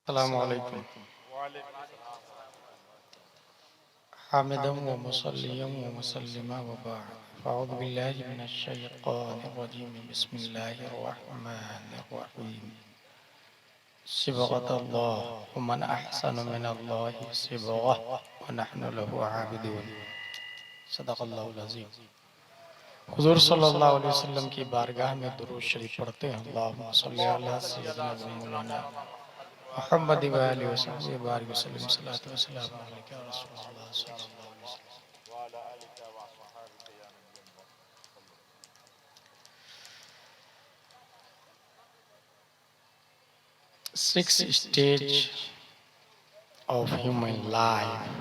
अस्सलामु अलैकुम हामिदम व मुसल्लियम व मुसल्लिमा व बाद फ़अऊज़ु बिल्लाहि मिनश शैतानिर रजीम बिस्मिल्लाहिर रहमानिर रहीम सिबग़तल्लाह व मन अहसनु मिनल्लाहि सिबग़ह व नहनु लहु आबिदून सदक़ल्लाहुल अज़ीम। हुज़ूर सल्लल्लाहु अलैहि वसल्लम की बारगाह में दुरूद शरीफ पढ़ते हैं। अल्लाहुम्मा सल्लि अला सय्यिदिना व मौलाना मुहम्मद व आलिहि व सहबिहि बारिक व सल्लिम सलातो व सलाम अलैका या रसूलल्लाह सल्लल्लाहु अलैहि वसल्लम। 6 stage of human life,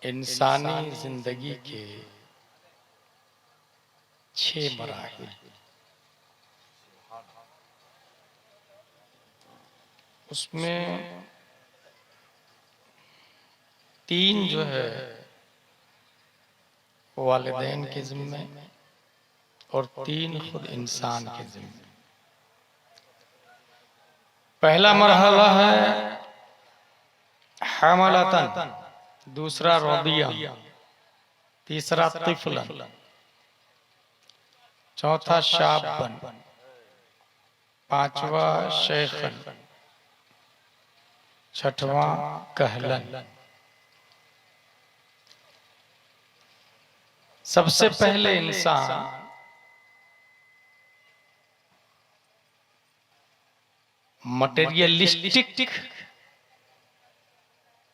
इंसानी जिंदगी के 6 मराहिल। उसमें 3 जो है वालिदैन के जिम्मे और 3 खुद इंसान के जिम्मे। पहला मरहला है हमलतन, दूसरा रदिया, तीसरा तिफलन, चौथा शाबन, पांचवा शेखन, छठवां कहलन। सबसे पहले इंसान मटेरियलिस्टिक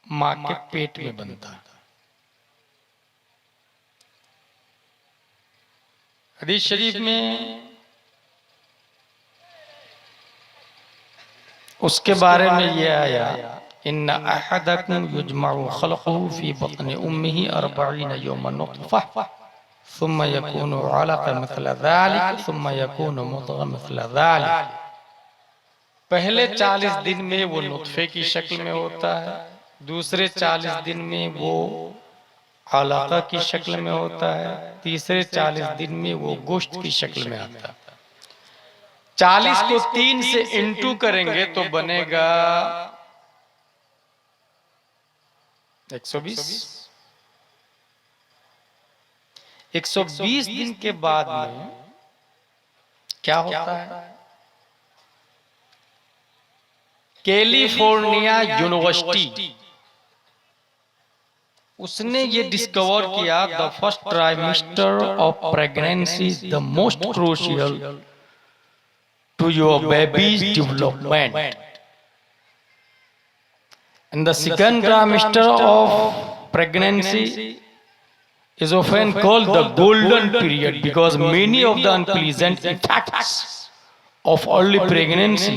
माँ के पेट में बनता है। हदीस शरीफ में उसके बारे में ये आया, इन्ना अहदकुम युजमउ खल्क़ुहु फी बत्नि उम्मिही 40 यौमन नुत्फ़ह सुम्मा यकूनु अलक़ा मिस्ल ज़ालिक सुम्मा यकूनु मुद्ग़ह मिस्ल ज़ालिक। पहले 40 दिन में वो नुत्फ़े की शक्ल में होता है, दूसरे 40 दिन में वो अलक़ा की शक्ल में होता है, तीसरे 40 दिन में वो गोश्त की शक्ल में आता है। 40 को 3 से इंटू करेंगे तो बनेगा 120। 120 दिन के बाद में क्या होता है? कैलिफोर्निया यूनिवर्सिटी उसने ये डिस्कवर किया, the first trimester of pregnancy is the most crucial to your baby's development and the second trimester of pregnancy is often called the golden period because many of the unpleasant effects of early pregnancy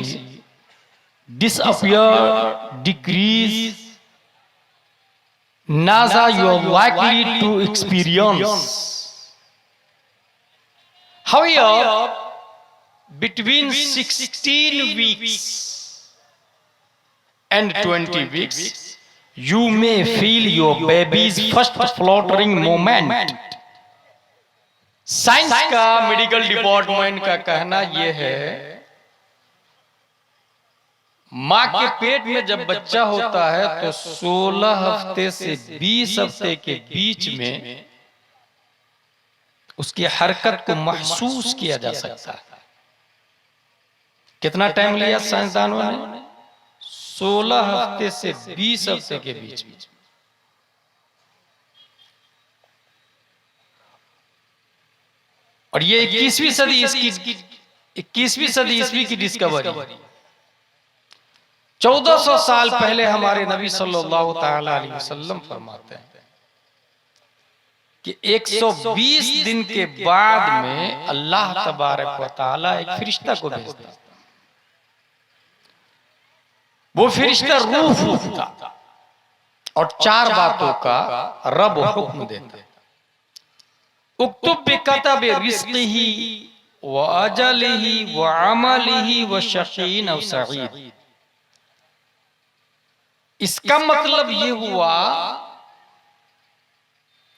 disappear, decrease, nausea you are likely to experience. However, between 16 weeks and 20 weeks, you may feel your baby's first fluttering moment. Science का medical department का कहना यह है, मां के पेट में जब बच्चा होता है तो 16 हफ्ते से 20 हफ्ते के बीच में उसकी हरकत को महसूस किया जा सकता है। कितना टाइम लिया साइंसदानों ने? 16 हफ्ते से 20 हफ्ते के बीच में। और ये 21वीं सदी ईस्वी की डिस्कवरी। 1400 साल पहले हमारे नबी सल्लल्लाहु ताला अलैहि वसल्लम फरमाते हैं कि 120 दिन के बाद में अल्लाह तबारक व तआला एक फरिश्ता को भेजता है। वो फरिश्ता रूह फूंकता और 4 बातों का रब हुक्म देता है। उक्तुब बिकतब रिज़्क़िही व अजलिही व अमलिही व शक़ीन अव सईद। इसका मतलब ये हुआ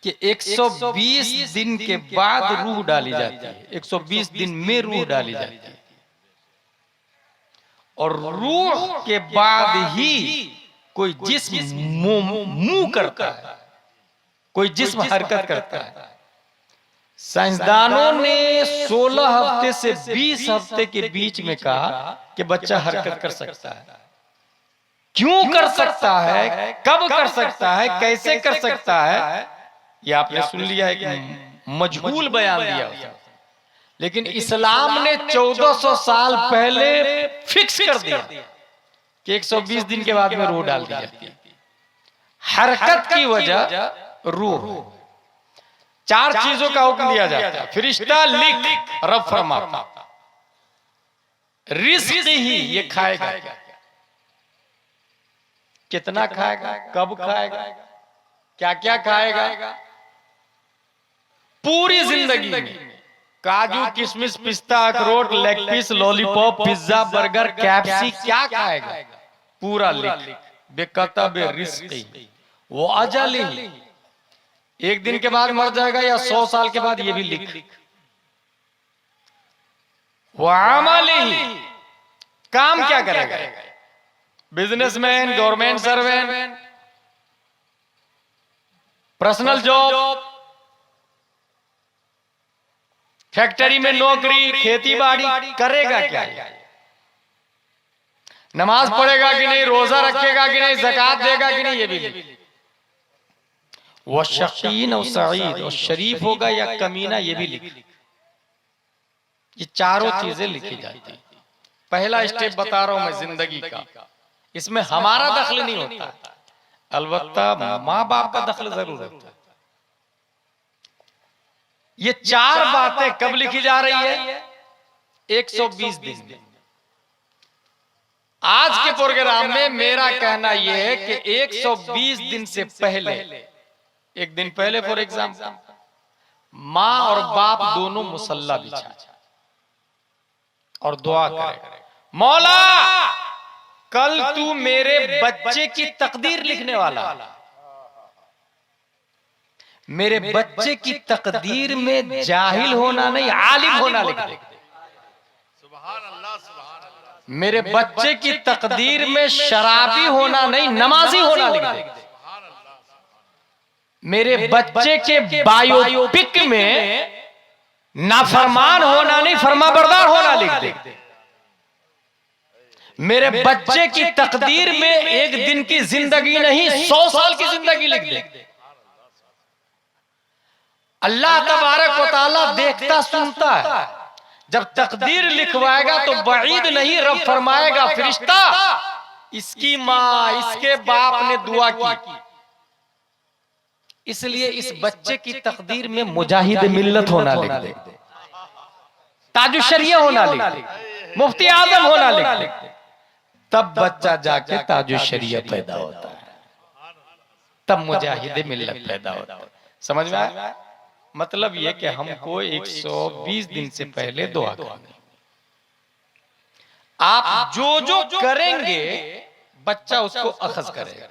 कि 120 दिन के बाद रूह डाली जाती है, 120 दिन में रूह डाली जाती है। और रूह के बाद ही कोई जिस्म मुंह करता है, कोई जिस्म हरकत करता है। साइंसदानों ने 16 हफ्ते से 20 हफ्ते के बीच में कहा कि बच्चा हरकत कर सकता है। क्यों कर सकता है, कब कर सकता है, कैसे कर सकता है, ये आपने सुन लिया, एक मजहूल बयान दिया उसने। लेकिन इस्लाम ने 1400 साल पहले फिक्स कर दिया कि 120 दिन के बाद में रूह डाल दी जाती है। हरकत की वजह रूह। 4 चीजों का हुक्म दिया जाता है। फरिश्ता लिख, रब फरमाता, रिज़्क़ ही, ये खाएगा, कितना खाएगा, कब खाएगा, क्या क्या खाएगा, पूरी जिंदगी में काजू, किशमिश, पिस्ता, अखरोट, leg piece, lollipop, pizza, burger, कैप्सी, क्या खाएगा, पूरा लिख। बेकतब रिज़्क़, वो अजल ही, एक दिन के बाद मर जाएगा या 100 साल के बाद, ये भी लिख। वो अमल ही, काम क्या करेगा, businessman, government servant, personal job, factory में नौकरी, खेती बाड़ी, करेगा क्या, नमाज पढ़ेगा कि नहीं, रोजा रखेगा कि नहीं, ज़कात देगा कि नहीं, ये भी। वह शकीन और सईद, और शरीफ होगा या कमीना, ये भी लिख। ये चारों चीजें लिखी जाती है। पहला स्टेप बता रहा हूं मैं जिंदगी का, इसमें हमारा दखल नहीं होता, अलबत्ता माँ बाप का दखल जरूर होता है। ये 4 बातें कब लिखी जा रही है, 120 दिन। आज के प्रोग्राम में मेरा कहना यह है कि 120 दिन से पहले, एक दिन पहले फॉर एग्जाम्पल, माँ और बाप दोनों मुसल्ला बिछाए और दुआ करें, मौला कल तू मेरे बच्चे की तकदीर लिखने वाला, मेरे बच्चे की तकदीर में जाहिल होना नहीं, आलिम होना लिख दे। मेरे बच्चे की तकदीर में शराबी होना नहीं, नमाजी होना लिख दे। मेरे बच्चे के बायोपिक में नाफरमान होना नहीं, फरमाबरदार होना लिख दे। मेरे बच्चे की तकदीर में एक दिन की जिंदगी नहीं, 100 साल की जिंदगी लिख दे। अल्लाह तबारक व तआला देखता सुनता है। जब तकदीर लिखवाएगा तो बईद नहीं, रब फरमाएगा, फरिश्ता इसकी माँ, इसके बाप ने दुआ की, इसलिए इस बच्चे की तकदीर में मुजाहिद मिल्लत होना लिख दे, ताजुशरिया होना लिख दे, मुफ्ती आजम होना लिख दे। तब बच्चा जाके ताजुशरिया पैदा होता है, तब मुजाहिद मिल्लत पैदा होता है। समझ में आया? मतलब ये कि हमको 120 दिन से पहले दुआ करनी। आप जो जो करेंगे बच्चा उसको अखज करेगा।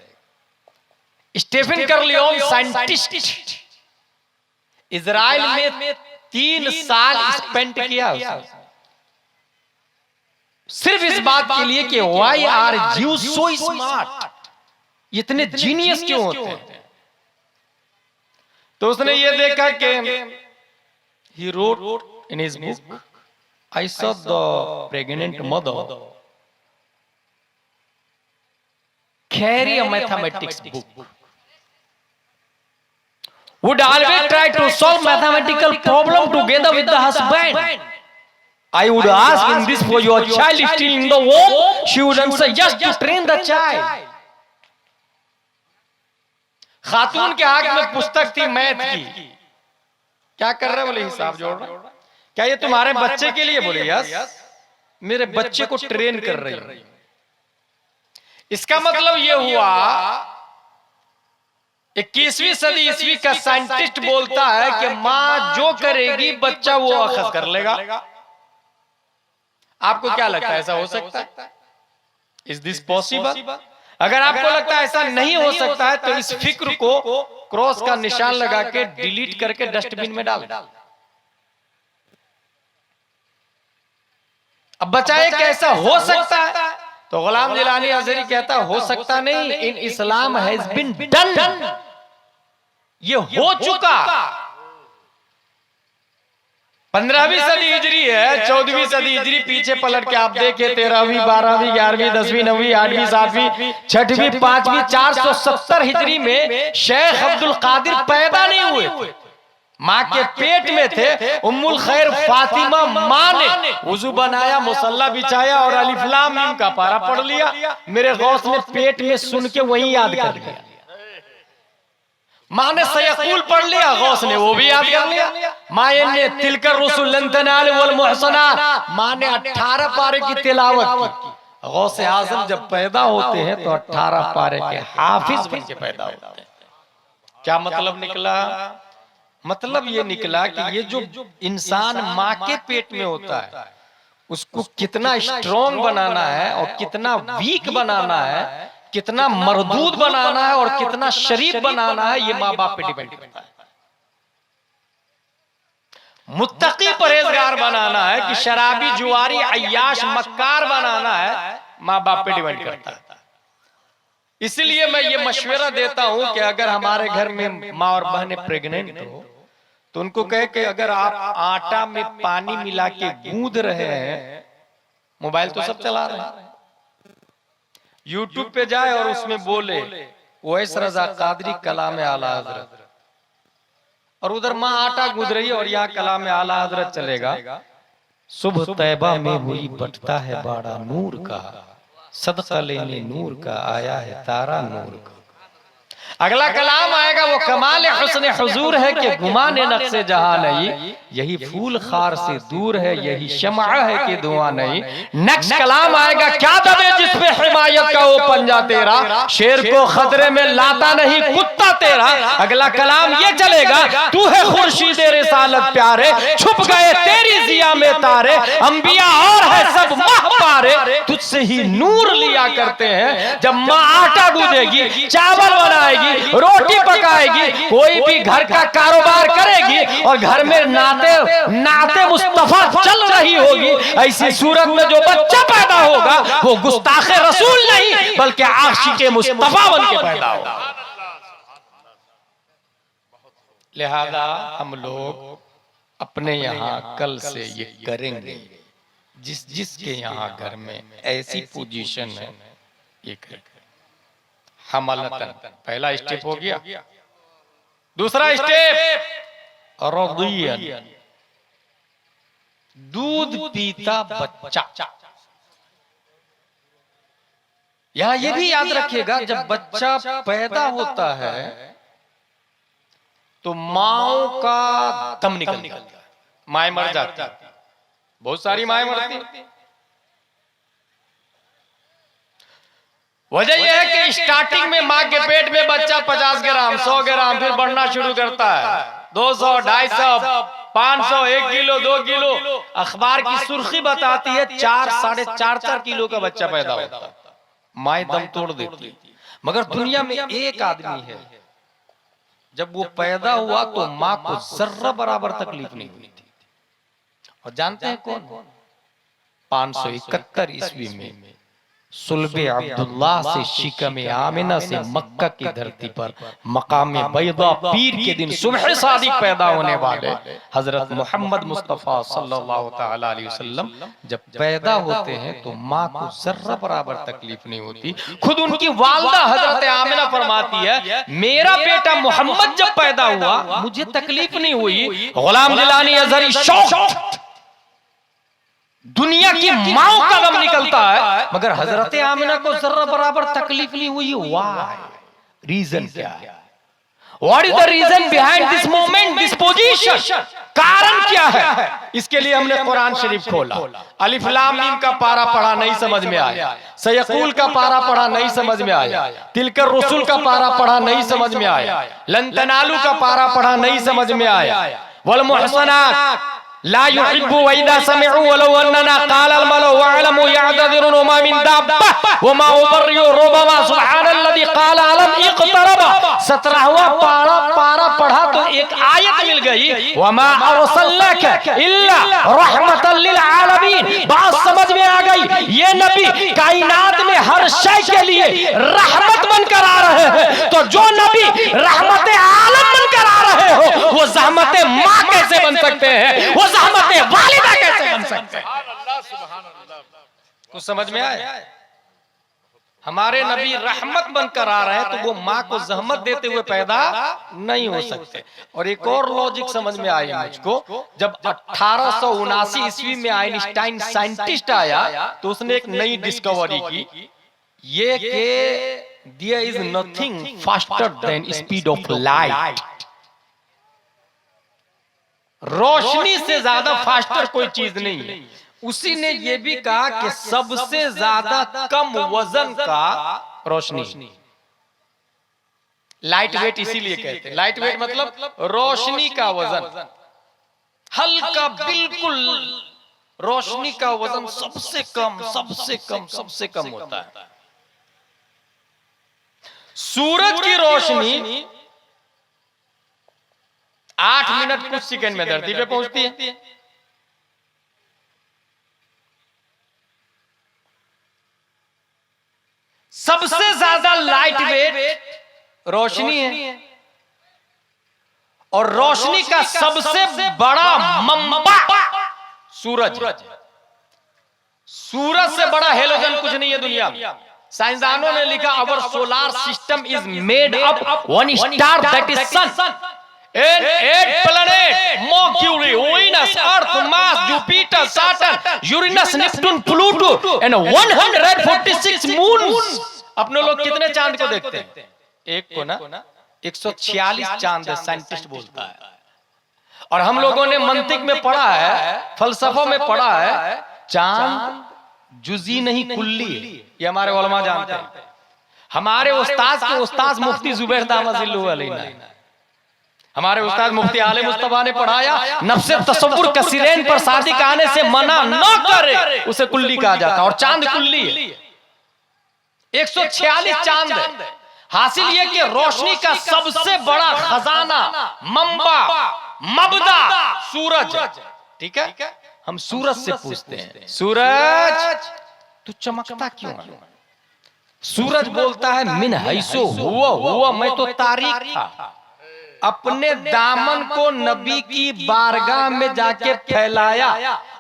स्टीफन कर्लियोन साइंटिस्ट, इजराइल में 3 साल स्पेंड किया उसने, सिर्फ इस बात के लिए कि why are you so smart, इतने जीनियस क्यों होते हैं। तो उसने ये देखा कि he wrote in his book, I saw the pregnant mother carry a mathematics book, would always try to solve mathematical problem together with the husband. I would ask, in this for your child is still in the womb? She would answer yes, to train the child. खातून के हाथ में पुस्तक थी math की, क्या कर रहे बोले, हिसाब जोड़ रहे। क्या ये तुम्हारे बच्चे के लिए? बोले यस, मेरे बच्चे को ट्रेन कर रही हूं। इसका मतलब ये हुआ 21वीं सदी ईस्वी का साइंटिस्ट बोलता है कि मां जो करेगी बच्चा वो अखज कर लेगा। आपको क्या लगता है ऐसा हो सकता है? Is this possible? अगर आपको लगता है ऐसा नहीं हो सकता है तो इस फिक्र को क्रॉस का निशान लगा के डिलीट करके डस्टबिन में डाल। अब बचाए कैसा हो सकता है? तो गुलाम जिलानी अजहरी कहता हो सकता नहीं, इन इस्लाम हैज बीन डन, ये हो चुका। 15वीं सदी हिजरी है, 14वीं सदी हिजरी पीछे पलट के आप देखिए, 13वीं 12वीं 11वीं 10वीं 9वीं 8वीं 7वीं 6वीं 5वीं 470 हिजरी में शेख अब्दुल कादिर पैदा नहीं हुए, माँ के पेट में थे। उम्मुल खैर फातिमा माँ ने वुजू बनाया, मुसल्ला बिछाया और अलिफ लाम मीम का पारा पढ़ लिया। मेरे गौस ने पेट में सुन के वही याद कर लिया। माँ ने सयकूल पढ़ लिया, गौस ने वो भी याद कर लिया। माँ ने तिलकर रसूल लन तनाल वल मुहसनात, माँ ने 18 पारे की तिलावत की। गौस आजम जब पैदा होते हैं तो 18 पारे के हाफिज बन के पैदा होते हैं। क्या मतलब निकला? मतलब ये निकला कि ये जो इंसान माँ के पेट में होता है उसको कितना स्ट्रॉन्ग बनाना है और कितना वीक बनाना है, कितना मरदूद बनाना है और कितना शरीफ बनाना है, ये माँ बाप पे डिपेंड करता है। मुत्तकी परहेजगार बनाना है कि शराबी जुआरी अय्याश मक्कार बनाना है, माँ बाप पे डिपेंड करता है। इसलिए मैं ये मशवरा देता हूं कि अगर हमारे घर में माँ और बहनें प्रेग्नेंट हो तो उनको कहे कि अगर आप आटा में पानी मिला के गूंद रहे हैं, मोबाइल तो सब चला रहे हैं, यूट्यूब पे जाए और उसमें बोले ओवैस रजा कादरी कलाम आला हजरत, और उधर माँ आटा गूंद रही है और यहाँ कलाम आला हजरत चलेगा। सुबह तैबा में हुई बटता है बाड़ा नूर का, सदका लेने नूर का आया है तारा नूर का। अगला कलाम आएगा वो कमाल हुस्न हुजूर है कि गुमाने नक्शे जहां नहीं, यही फूल खार से दूर है, यही शम्आ है कि धुआं नहीं। नेक्स्ट कलाम आएगा क्या दबे जिसपे हिमायत का वो पंजा तेरा, शेर को खतरे में लाता नहीं कुत्ता तेरा। अगला कलाम ये चलेगा तू है खुर्शीद रिसालत प्यारे, छुप गए तेरी जिया में तारे, अंबिया और है सब माह पारे, तुझसे ही नूर लिया करते हैं। जब माँ आटा गूंदेगी, चावल बनाएगी, रोटी पकाएगी, कोई भी घर का कारोबार करेगी और घर में नाते मुस्तफा चल रही होगी, ऐसी सूरत में जो बच्चा पैदा होगा वो गुस्ताखे रसूल नहीं बल्कि आशिके मुस्तफा बन के पैदा होगा। लिहाजा हम लोग अपने यहाँ कल से ये करेंगे, जिसके यहाँ घर में ऐसी पोजीशन है ये करेंगे। हमलतन पहला स्टेप हो गया। दूसरा स्टेप रदियन, दूध पीता बच्चा। यहां ये भी याद रखिएगा जब बच्चा पैदा होता है तो माओ का दम निकलता है, माए मर जाती है, बहुत सारी माए मरती है। वजह यह है कि स्टार्टिंग में माँ के पेट में बच्चा 50 ग्राम 100 ग्राम फिर बढ़ना शुरू करता है, 200 250 500 1 किलो 2 किलो। अखबार की सुर्खी बताती है 4 साढ़े 4 किलो का बच्चा पैदा होता है, माँ दम तोड़ देती है। मगर दुनिया में एक आदमी है जब वो पैदा हुआ तो माँ को जर्रा बराबर तकलीफ नहीं हुई थी, और जानते हैं कौन? 571 ईस्वी में सुल्बे अब्दुल्ला से शिकम आमिना से मक्का की धरती पर मकाम बैदा पीर के दिन सुबह सादिक पैदा होने वाले हजरत मोहम्मद मुस्तफा सल्लल्लाहु तआला अलैहि वसल्लम जब पैदा होते हैं तो माँ को जर्रा बराबर तकलीफ नहीं होती। खुद उनकी वालदा हजरत आमिना फरमाती है मेरा बेटा मोहम्मद जब पैदा हुआ मुझे तकलीफ नहीं हुई। गुलाम जिलानी अजहरी शौक दुनिया की माओ का दम निकलता है मगर हजरत आमिना को जर्रा बराबर तकलीफ नहीं हुई। व्हाई? रीजन क्या है? What is the reason behind this moment, this position? कारण क्या है? इसके लिए हमने कुरान शरीफ खोला, अलिफ लाम मीम का पारा पढ़ा नहीं समझ में आया, सयकूल का पारा पढ़ा नहीं समझ में आया, तिलकर रसूल का पारा पढ़ा नहीं समझ में आया, लन तनालू का पारा पढ़ा नहीं समझ में आया, वल मुहसनात ला युहिब्बु व इदा समिअू वलौ अन्ना क़ाला अल मलउ वअलमु यअतदिरुन मा मिन दाब्बा व मा उबर्रियु रुबमा सुब्हानल्लज़ी क़ाला अलम इक़तरब। 17वां पारा पढ़ा तो एक आयत मिल गई, व मा अरसलनाका इल्ला रहमतल लिल आलमीन। बात समझ में आ गई, ये नबी कायनात में हर शय के लिए रहमत बनकर आ रहे हैं। तो जो नबी रहमत आलम बनकर आ रहे हो, वो ज़हमत माँ कैसे बन सकते हैं, वो ज़हमत वालिदा कैसे बन सकते हैं? कुछ समझ में आया? हमारे नबी रहमत बनकर आ रहे हैं तो वो माँ को जहमत देते हुए पैदा नहीं हो सकते। और एक और लॉजिक समझ में आई मुझको, जब 1879 ईस्वी में आइंस्टाइन साइंटिस्ट आया तो उसने एक नई डिस्कवरी की, ये कि there is nothing faster than speed of light. रोशनी से ज्यादा फास्टर कोई चीज नहीं है। उसी ने यह भी कहा कि सबसे ज्यादा कम वजन का रोशनी, लाइट वेट इसीलिए कहते हैं। लाइट वेट मतलब रोशनी का वजन हल्का, बिल्कुल रोशनी का वजन सबसे कम होता है। सूरज की रोशनी 8 मिनट कुछ सेकंड में धरती पे पहुंचती है। सबसे ज्यादा लाइट वेट रोशनी है, और रोशनी का सबसे बड़ा मंबा सूरज। सूरज से बड़ा हेलोजन कुछ नहीं है दुनिया में। साइंसदानों ने लिखा, our solar system is made up one star that is sun and 8 planets, Mercury, Venus, Earth, Mars, Jupiter, Saturn, Uranus, Neptune, Pluto and 146 moons। अपने लोग कितने चांद को देखते हैं? एक को ना 146 चांद है, साइंटिस्ट बोलता है। और हम लोगों ने मंतिक में पढ़ा है, फलसफा में पढ़ा है, चांद जुजी नहीं कुल्ली है। ये हमारे उलमा जानते हैं। हमारे उस्ताद के उस्ताद मुफ्ती जुबैर दामजिल्लु अलैना, हमारे उस्ताद मुफ्ती आले मुस्तफा ने पढ़ाया, नफ्से तसव्वुर कसीरैन पर शादी का आने से मना न करे, उसे कुल्ली कहा जाता है। और चांद कुल्ली है। 146 चांद है। हासिल ये कि रोशनी का सबसे बड़ा खजाना, मंबा, मबदा सूरज। ठीक है, हम सूरज से पूछते हैं, सूरज तू चमकता क्यों है? सूरज बोलता है, मिन हैसो हुआ मैं तो तारीक था। अपने दामन को नबी की बारगाह में जाके फैलाया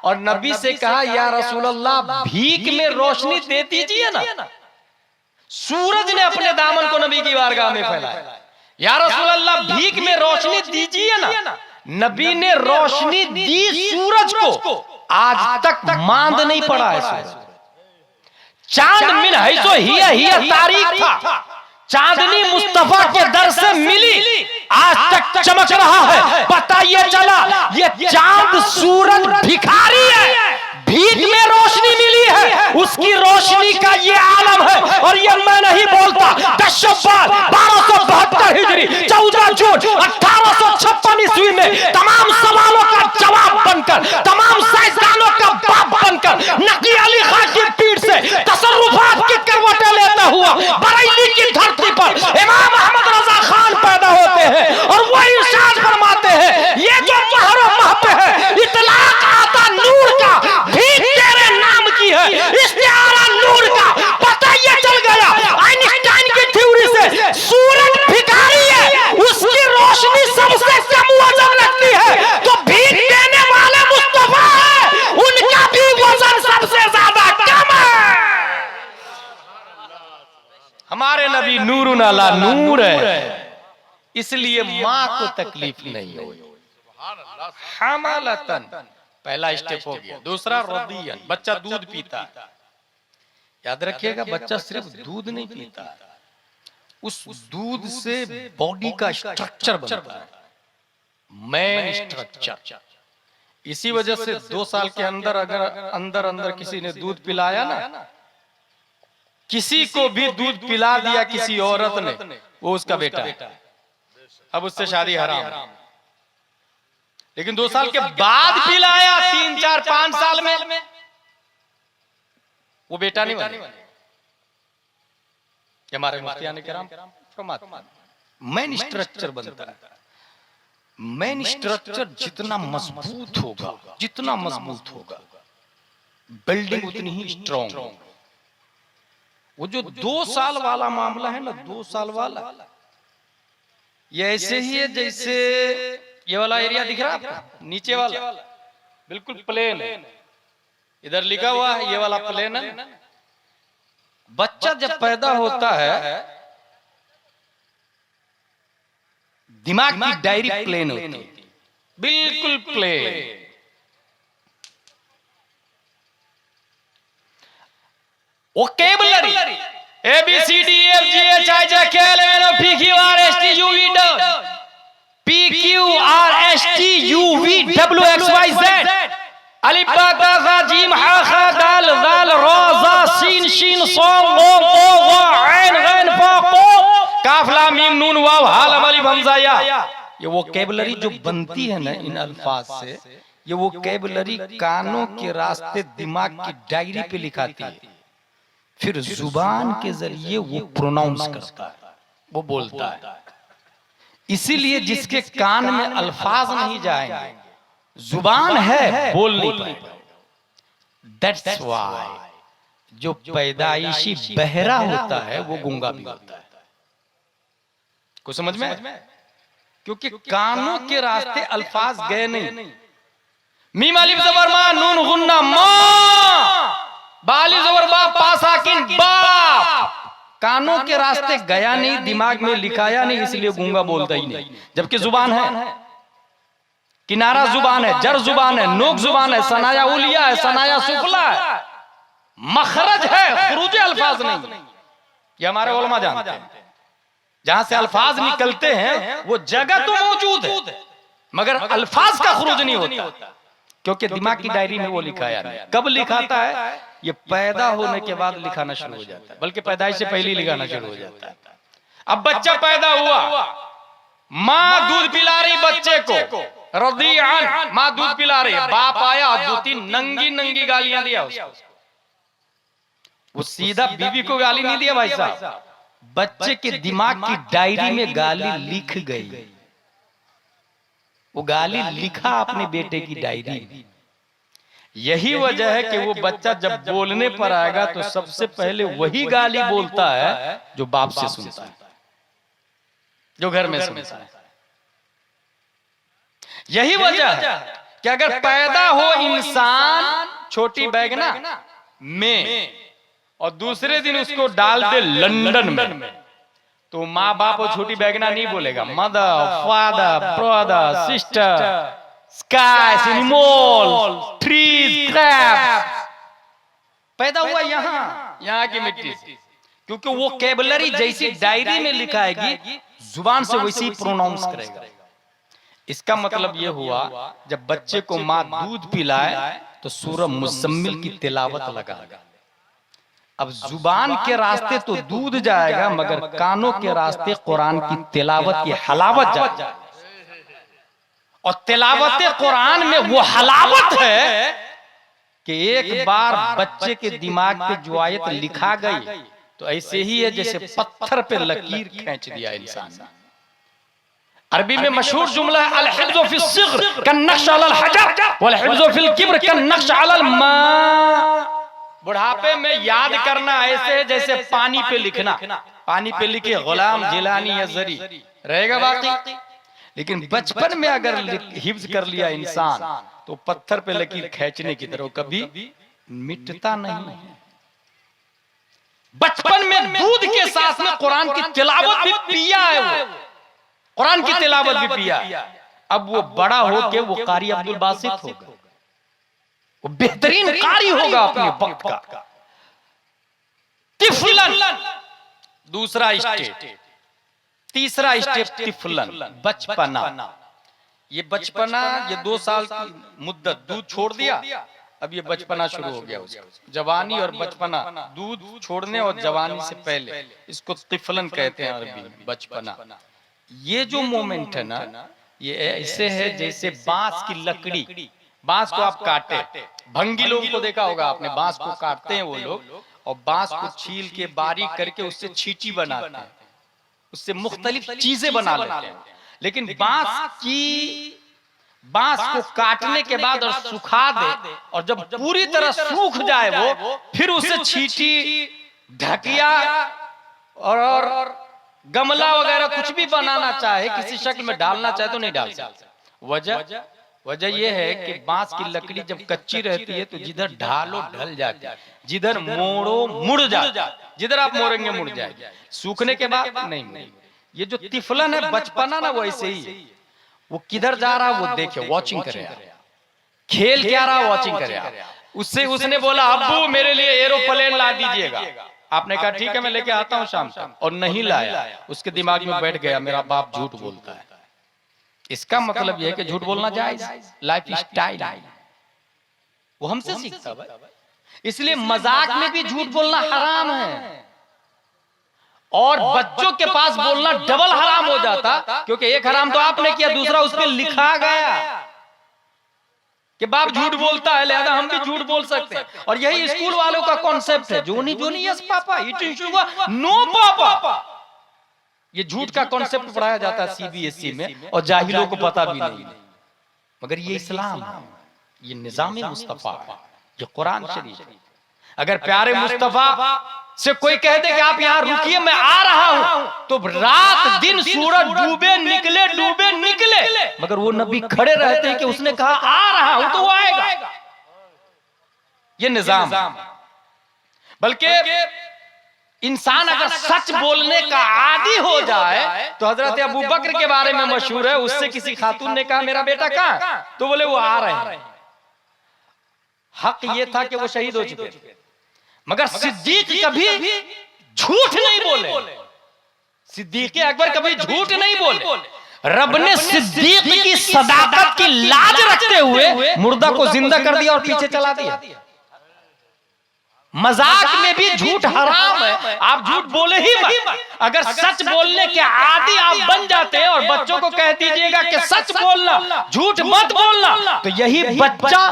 और नबी से कहा, या रसूलल्लाह भीख में रोशनी दे दीजिए ना। सूरज ने अपने दामन को नबी की बारगाह में फैलाया, या रसूलल्लाह भीख में रोशनी दीजिए ना। नबी ने रोशनी दी सूरज को, आज तक मांद नहीं पड़ा है सूरज। चांद मिन हैसो हिया तारीख था, चांदनी मुस्तफा के दर से मिली, आज तक चमक रहा है। पता ये चला, ये चांद सूरज भिखारी है, भीख में रोशनी मिली है, उसकी रोशनी का ये आलम है। और ये मैं नहीं बोलता, 10 शव्वाल 1272 हिजरी 14 जून 1856 ईस्वी में तमाम सवालों का जवाब बनकर, तमाम साइंसदानों का बाप बनकर, नकी अली खां की पीठ से तसर्रुफात की करवटें लेता हुआ बरेली की धरती पर इमाम अहमद रजा खान पैदा होते हैं। और वो इरशाद फरमाते हैं, ये जो महर और महप है, इतलाक आता नूर का, भीख तेरे नाम की है, इस्तिआरा नूर का। पता ये चल गया आइंस्टाइन की थ्योरी से, सूरज भिखारी है, उसकी रोशनी सबसे कम वजन लगती है। तो भीख देने वाले मुस्तफा है, उनका भी वजन सबसे ज्यादा कम है। हमारे नबी नूरुन अला नूर है, इसलिए माँ को तकलीफ नहीं हुई। हमालतन पहला स्टेप हो गया। दूसरा रदियन, बच्चा दूध पीता है। याद रखिएगा, बच्चा सिर्फ दूध नहीं पीता, उस दूध से बॉडी का स्ट्रक्चर बनता है, मेन स्ट्रक्चर। इसी वजह से 2 साल के अंदर अगर अंदर किसी ने दूध पिलाया ना, किसी को भी दूध पिला दिया किसी औरत ने, वो उसका बेटा है, अब उससे शादी हराम। लेकिन 2 साल के बाद पिलाया 3, 4, 5 साल में वो बेटा नहीं बने। हमारे मुफ्तियान किराम फरमाते हैं मेन स्ट्रक्चर बनता है। मेन स्ट्रक्चर जितना मजबूत होगा, जितना मजबूत होगा, बिल्डिंग उतनी ही स्ट्रॉन्ग होगी। वो जो 2 साल वाला मामला है ना, 2 साल वाला, ये ऐसे ही है जैसे ये वाला एरिया दिख रहा है आपको, नीचे वाला बिल्कुल प्लेन है, इधर लिखा हुआ है ये वाला प्लेन है। बच्चा जब पैदा होता है दिमाग की डायरी प्लेन होती है, बिल्कुल प्लेन। वोकैबुलरी ABCDFGHIJKLMNOPQRSTUVWXYZ अलिफ बा ता ज़ा जीम हा खा दाल ज़ाल रा ज़ा सीन शीन सॉन क़ाफ़ क़ाफ़ ग़ा ऐन ग़ैन फ़ा क़ाफ़ काफ़ लाम मीम नून वाव हा लम अलिफ हमज़ा या। ये वोकैबुलरी जो बनती है ना इन अल्फाज से, ये वोकैबुलरी कानों के रास्ते दिमाग की डायरी पे लिखाती है, फिर जुबान के जरिए वो प्रोनाउंस करता है, वो बोलता है। इसीलिए जिसके कान में अल्फाज नहीं जाएंगे, जुबान है बोल नहीं पाएगा। दैट्स व्हाई जो पैदाइशी बहरा होता है वो गूंगा भी होता है। कुछ समझ में? क्योंकि कानों के रास्ते अल्फाज गए नहीं। मीम अलिफ ज़बर मा नून गुन्ना मा, बाली ज़बर बा पा साकिन बा, कानों के रास्ते गया नहीं, दिमाग में लिखाया नहीं, इसलिए गूंगा बोलता ही नहीं। जबकि जुबान है, किनारा जुबान है, जर जुबान है, नोक जुबान है, सनाया उलिया है, सनाया सुफला है, मखरज है, खुरूज अल्फाज नहीं। ये हमारे उलमा जानते हैं। जहां से अल्फाज निकलते हैं वो जगह तो मौजूद है, मगर अल्फाज का खुरूज नहीं होता, क्योंकि दिमाग की डायरी में वो लिखाया नहीं। कब लिखाता है? ये पैदा होने के बाद लिखाना शुरू हो जाता है, बल्कि पैदाइश से पहले लिखाना शुरू हो जाता है। अब बच्चा पैदा हुआ, माँ दूध पिला रही बच्चे को, रज़ीअन, माँ दूध पिला रही है, बाप आया 2-3 नंगी नंगी गालियां दिया उसको। वो सीधा बीवी को गाली नहीं दिया भाई साहब, बच्चे के दिमाग की डायरी में गाली लिख गई। वो गाली लिखा अपने बेटे की डायरी। यही वजह है कि वो बच्चा जब बोलने पर आएगा तो सबसे पहले वही गाली बोलता है जो बाप से सुनता है, जो घर में सुनता है। यही वजह है कि अगर पैदा हो इंसान छोटी बैगना में और दूसरे दिन उसको डाल दे लंदन में, तो माँ बाप और छोटी बैगना नहीं बोलेगा, mother father brother sister sky animal trees crabs. पैदा हुआ यहाँ की मिट्टी से, क्योंकि वो कैबलरी जैसी डायरी में लिखाएगी, जुबान से वैसे ही प्रोनाउंस करेगा। इसका मतलब यह हुआ जब बच्चे को माँ दूध पिलाए तो सूरह मुज़म्मिल की तिलावत लगाएगा। अब जुबान के रास्ते तो दूध जाएगा, मगर कानों के रास्ते कुरान की तिलावत की हलावत जाएगी। और तिलावत कुरान में वो हलावत है कि एक बार बच्चे के दिमाग पे जो आयत लिखा गई तो ऐसे ही है जैसे पत्थर पे लकीर खींच दिया इंसान। अरबी में मशहूर जुमला है, अल हिफ्ज़ु फिस सिग़्र कन्नक्श अलल हजर वल हिफ्ज़ु फिल किब्र कन्नक्श अलल मा। बुढ़ापे में याद करना ऐसे है जैसे पानी पे लिखना। पानी पे लिखे गुलाम जिलानी या जरी रहेगा बाकी, लेकिन बचपन में अगर हिफ्ज कर लिया इंसान तो पत्थर पे लकीर खींचने की तरह कभी मिटता नहीं। बचपन में दूध के साथ में कुरान की तिलावत भी पिया है, वो कुरान की तिलावत भी पिया। अब वो बड़ा होके वो कारी अब्दुल बासित होगा, वो बेहतरीन कारी होगा अपने वक्त का। तिफलन दूसरा स्टेप, तीसरा स्टेप तिफलन बचपना। ये बचपना, ये 2 साल की मुद्दत दूध छोड़ दिया, अब ये बचपना शुरू हो गया उसका। जवानी और बचपना, दूध छोड़ने और जवानी से पहले, इसको तिफलन कहते हैं अरबी में, बचपना। ये जो मोमेंट है ना, ये ऐसे है जैसे बांस की लकड़ी, बांस को आप काटे, भंगी लोगों को देखा होगा आपने, बांस को काटते हैं वो लोग और बांस को छील के बारीक करके उससे छींटी बनाते हैं, उससे मुख्तलिफ चीजें बना लेते हैं। लेकिन बांस को काटने के बाद और सुखा दे और जब पूरी तरह सूख जाए वो, फिर उसे छींटी, ढकिया और गमला वगैरह कुछ भी बनाना चाहे, किसी शक्ल में डालना चाहे तो नहीं डाल सकते। वजह यह है कि बांस की लकड़ी जब कच्ची रहती है तो जिधर ढालो ढल जाती है, जिधर मोड़ो मुड़ जाती है, जिधर आप मोड़ेंगे मुड़ जाएगी, सूखने के बाद नहीं। ये जो तिफलन है बचपना ना, वो ऐसे ही, वो किधर जा रहा है वो देखे, वॉचिंग करे, खेल क्या रहा वॉचिंग करे। उससे उसने बोला अब्बू मेरे लिए एरोप्लेन ला दीजिएगा, आपने कहा ठीक है मैं लेके आता हूं शाम तक, और नहीं लाया। उसके दिमाग में बैठ गया मेरा बाप झूठ बोलता है। इसका मतलब यह है कि झूठ बोलना जायज, लाइफ स्टाइल, वो हमसे सीखता भाई। इसलिए मजाक में भी झूठ बोलना हराम है, और बच्चों के पास बोलना डबल हराम हो जाता, क्योंकि एक हराम तो आपने किया, दूसरा उस पर लिखा गया कि बाप झूठ बोलता है, लिहाजा हम भी झूठ बोल सकते हैं। और यही स्कूल वालों का कॉन्सेप्ट है, Johny yes papa, eating sugar no papa. ये झूठ का कॉन्सेप्ट पढ़ाया जाता है सीबीएसई में, और जाहिलों को पता भी नहीं। मगर ये इस्लाम है, ये निजाम मुस्तफा है, ये कुरान शरीफ। अगर प्यारे मुस्तफा से कोई कह दे कि आप यहाँ रुकिए मैं आ रहा हूं, तो रात दिन सूरज डूबे निकले, मगर वो नबी खड़े रहते हैं कि उसने कहा आ रहा हूं तो वो आएगा। ये निजाम। बल्कि इंसान अगर सच बोलने का आदी हो जाए, तो हजरत अबू बकर के बारे में मशहूर है, उससे किसी खातून ने कहा मेरा बेटा कहां, तो बोले वो आ रहे हैं। हक ये था कि वो शहीद हो चुके थे, मगर सिद्दीक कभी झूठ नहीं बोले, सिद्दीक अकबर कभी झूठ नहीं बोले। रब ने सिद्दीक की सदाकत की लाज रखते हुए मुर्दा को जिंदा कर दिया और पीछे चला दिया। मजाक में भी झूठ हराम है, आप झूठ बोले ही मत। अगर सच बोलने के आदी आप बन जाते हैं और बच्चों को कह दीजिएगा कि सच बोलना, झूठ मत बोलना, तो यही बच्चा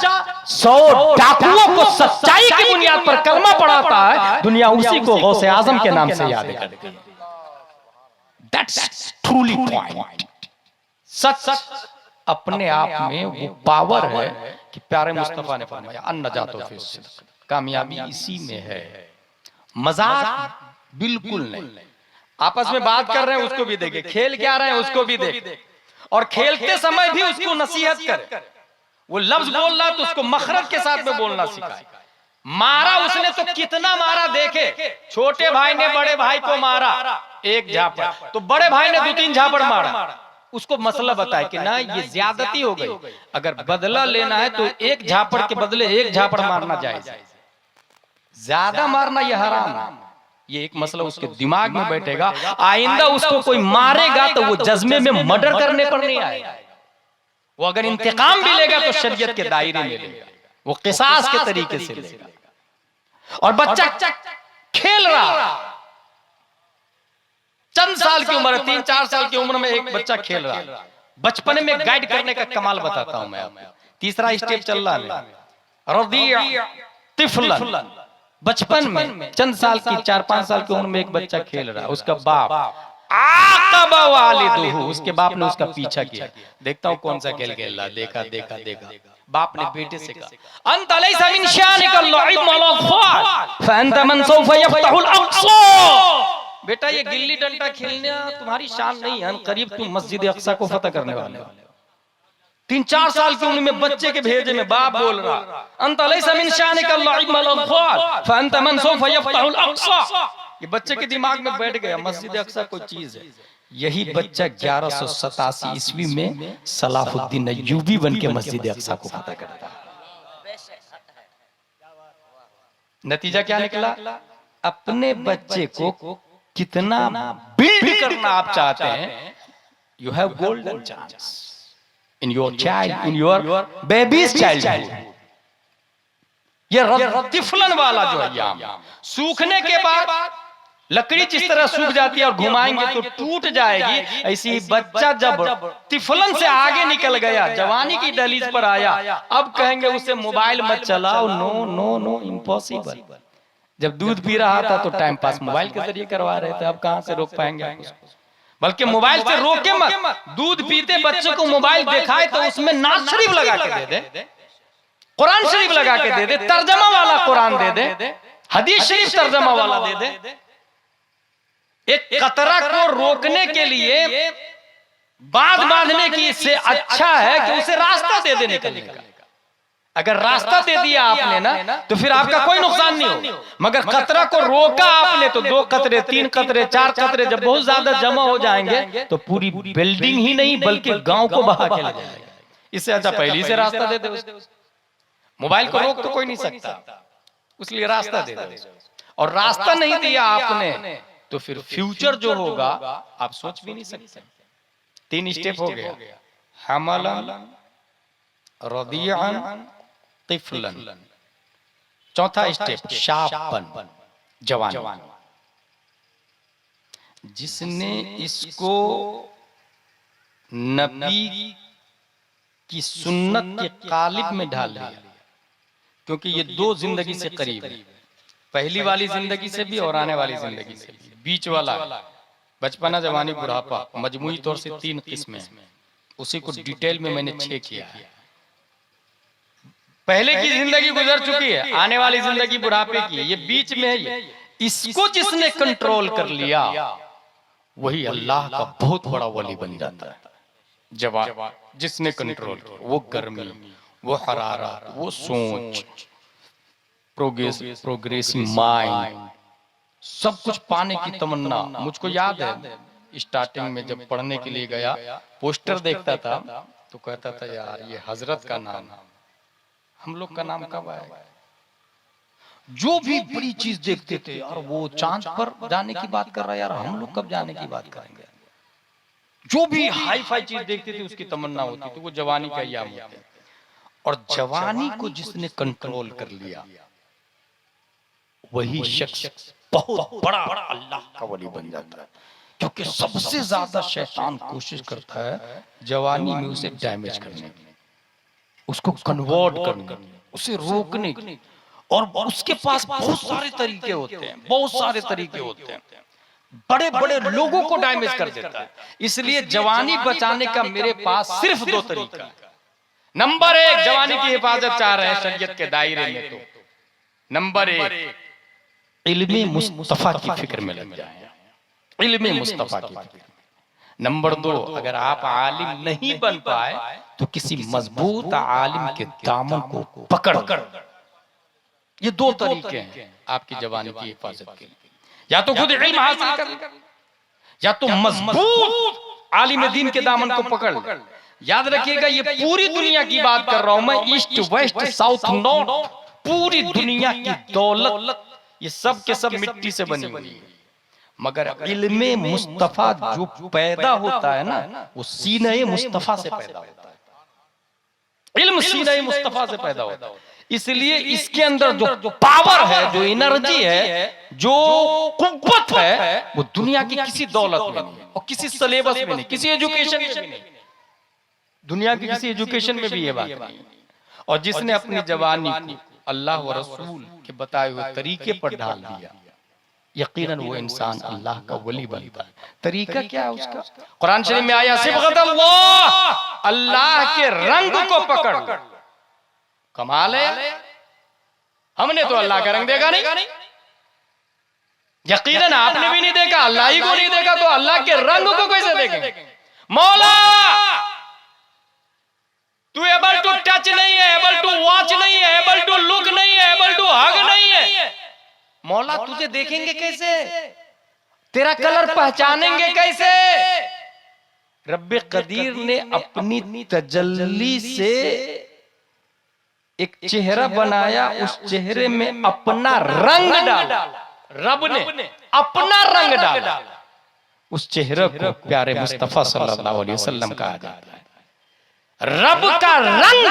100 डाकुओं को सच्चाई की बुनियाद पर कलमा पढ़ाता है, दुनिया उसी को गौसे आजम के नाम से याद करती है। That's truly point. सच अपने आप में वो पावर है कि प्यारे मुस्तफा ने फरमाया अन्नजातो फी सिद्क़, कामयाबी इसी में है, मजाक बिल्कुल नहीं। आपस में बात कर रहे हैं उसको भी देखे, खेल क्या रहे हैं उसको भी देखे, और खेलते समय भी उसको नसीहत करे। वो लफ्ज बोल रहा तो उसको मखरज के साथ में बोलना सिखाए। मारा उसने तो कितना मारा देखे, छोटे भाई ने बड़े भाई को मारा एक झापड़, तो बड़े भाई ने 2-3 झापड़ मारा, उसको मसला बताए कि ना ये ज्यादती हो गई, अगर बदला लेना है तो एक झापड़ के बदले एक झापड़ मारना जायज है, ज्यादा मारना यह हराम है। ये एक मसला उसके दिमाग में बैठेगा, आइंदा उसको कोई मारेगा तो वो जज्बे में मर्डर करने पर नहीं आएगा, वो अगर इंतकाम भी लेगा तो शरीयत के दायरे में लेगा, वो किसास के तरीके से लेगा। और बच्चा खेल रहा, चंद साल की उम्र, 3-4 साल की उम्र में एक बच्चा खेल रहा है। बचपन में गाइड करने का कमाल बताता हूं मैं आपको। तीसरा स्टेप चल रहा है, रदिया तिफलन, बचपन में चंद साल की 4-5 साल की उम्र में एक बच्चा खेल रहा है, उसका बाप आक़बा वालिदुहु, उसके बाप ने उसका पीछा किया, देखता हूं कौन सा खेल खेल रहा, देखा बाप ने बेटे से कहा अंत लैसा मिन शानिकल लइब वल अत्फाल फअंत मन सौफ यफ्तहुल अक़सा, बेटा ये गिल्ली डंडा खेलना तुम्हारी शान नहीं है, करीब तुम मस्जिद अक़सा को फतह करने वाले हो। 3-4 साल की उम्र में बच्चे के भेजे में बाप बोल रहा अंत लैसा मिन शानिकल लइब वल अत्फाल फअंत मन सौफ यफ्तहुल अक़सा। ये बच्चे के दिमाग में बैठ गया मस्जिद अक़सा कोई चीज है। यही बच्चा 1187 ईस्वी में सलाहुद्दीन अय्यूबी बन के मस्जिद अक़सा को फतह करता है। नतीजा क्या निकला? अपने बच्चे को कितना बिल्ड करना आप चाहते हैं, you have golden chance in your child, in your babies childhood. ये तिफलन वाला जो है सूखने के बाद लकड़ी जिस तरह सूख जाती है और घुमाएंगे तो टूट जाएगी, ऐसे ही बच्चा जब तिफलन से आगे निकल गया, जवानी की दहलीज पर आया, अब कहेंगे उसे मोबाइल मत चलाओ, नो नो नो, इम्पॉसिबल। जब दूध पी रहा था तो टाइम पास मोबाइल के जरिए करवा रहे थे, अब कहां से रोक पाएंगे आप उसको? बल्कि मोबाइल से रोके मत, दूध पीते बच्चों को मोबाइल दिखाए तो उसमें नात शरीफ लगा के दे दे, कुरान शरीफ लगा के दे दे, तर्जमा वाला कुरान दे दे, हदीस शरीफ तर्जमा वाला दे दे। एक कतरा को रोकने के लिए बांध बांधने की इससे अच्छा है कि उसे रास्ता दे देने का। अगर रास्ता दे दिया आपने ना तो फिर आपका कोई नुकसान नहीं हो, मगर कतरा को रोका आपने तो 2 कतरे 3 कतरे 4 कतरे जब बहुत ज्यादा जमा हो जाएंगे तो पूरी बिल्डिंग ही नहीं बल्कि गांव को बहा के ले जाएगा। इससे अच्छा पहले से रास्ता दे दे। मोबाइल को रोक तो कोई नहीं सकता, इसलिए रास्ता दे दे। और रास्ता नहीं दिया आपने तो फिर फ्यूचर जो होगा आप सोच भी नहीं सकते। 3 स्टेप हो गया, हमलन, रदियन, तिफलन। चौथा स्टेप शापन, जवान। जिसने इसको नबी की सुन्नत के कालिब में ढाल दिया, क्योंकि ये 2 जिंदगी से करीब है, पहली वाली जिंदगी से भी और आने वाली जिंदगी से भी। बीच वाला बचपना, जवानी, बुढ़ापा, मजमूई तौर से 3 किस्में, उसी को डिटेल में मैंने 6 किया है। पहले की जिंदगी गुजर चुकी है, आने वाली जिंदगी बुढ़ापे की है, ये बीच में है। ये इसको जिसने कंट्रोल कर लिया वही अल्लाह का बहुत बड़ा वली बन जाता है। जवाब जिसने कंट्रोल किया, वो गर्मी, वो हरारत, वो सोच, प्रोग्रेसिव माइंड, सब कुछ पाने की तमन्ना। मुझको याद है स्टार्टिंग में जब पढ़ने के लिए गया, पोस्टर देखता था तो कहता था यार ये हजरत का नाम, हम लोग का नाम कब आएगा? जो भी बड़ी चीज देखते थे यार, वो चांद पर जाने की बात कर रहा है यार, हम लोग कब जाने की बात करेंगे? जो भी हाई फाई चीज देखते थे उसकी तमन्ना होती, तो वो जवानी का याम होता है। और जवानी को जिसने कंट्रोल कर लिया वही शख्स बहुत बड़ा अल्लाह का वली बन जाता है। क्योंकि सबसे ज्यादा शैतान कोशिश करता है जवानी में उसे डैमेज करने की, उसको कन्वर्ट करने की, उसे रोकने की। और उसके पास बहुत सारे तरीके होते हैं, बहुत सारे तरीके होते हैं, बड़े बड़े लोगों को डैमेज कर देता है। इसलिए जवानी बचाने का मेरे पास सिर्फ 2 तरीका है। नंबर 1, जवानी की हिफाजत चाह रहे हैं शरीयत के दायरे में, तो नंबर 1 इल्मे मुस्तफा की फिक्र में लग जाए, इल्मे मुस्तफा की फिक्र। नंबर 2, अगर आप आलिम नहीं बन पाए तो किसी मजबूत आलिम के दामन को पकड़। ये 2 तरीके हैं आपकी जवानी की हिफाजत के लिए, या तो खुद इल्म हासिल कर, या तो मजबूत आलिम दीन के दामन को पकड़। याद रखिएगा, ये पूरी दुनिया की बात कर रहा हूं मैं, ईस्ट वेस्ट साउथ नॉर्थ, पूरी दुनिया की दौलत ये सब के सब मिट्टी से बनी हुई है, मगर इल्मे मुस्तफा जो पैदा होता है ना, वो सीने मुस्तफा से पैदा होता है। इल्म सीने मुस्तफा से पैदा होता है। इसलिए इसके अंदर जो पावर है, जो एनर्जी है, जो कुव्वत है, वो दुनिया की किसी दौलत में नहीं, और किसी सिलेबस में नहीं, किसी एजुकेशन में नहीं, दुनिया की किसी एजुकेशन में भी ये बात नहीं। और जिसने अपनी जवानी को अल्लाह व रसूल के बताए हुए तरीके पर ढाल दिया, यकीनन वो इंसान अल्लाह का वली बनता है। तरीका क्या है उसका? कुरान शरीफ में आया, सिबगत अल्लाह, अल्लाह के रंग को पकड़। कमाल है, हमने तो अल्लाह का रंग देखा नहीं, यकीनन आपने भी नहीं देखा, अल्लाह ही को नहीं देखा, तो अल्लाह के रंग को कैसे देखेंगे? मौला तू एबल टू टच नहीं है, एबल टू वॉच नहीं है, एबल टू लुक नहीं है, एबल टू हग नहीं है। मौला तुझे देखेंगे कैसे? तेरा कलर पहचानेंगे कैसे? रब्बे कदीर ने अपनी तजल्ली से एक चेहरा बनाया, उस चेहरे में अपना रंग डाला। रब ने अपना रंग डाला, उस चेहरे को प्यारे मुस्तफा सल्लल्लाहु अलैहि वसल्लम कहा जाता है। रब का रंग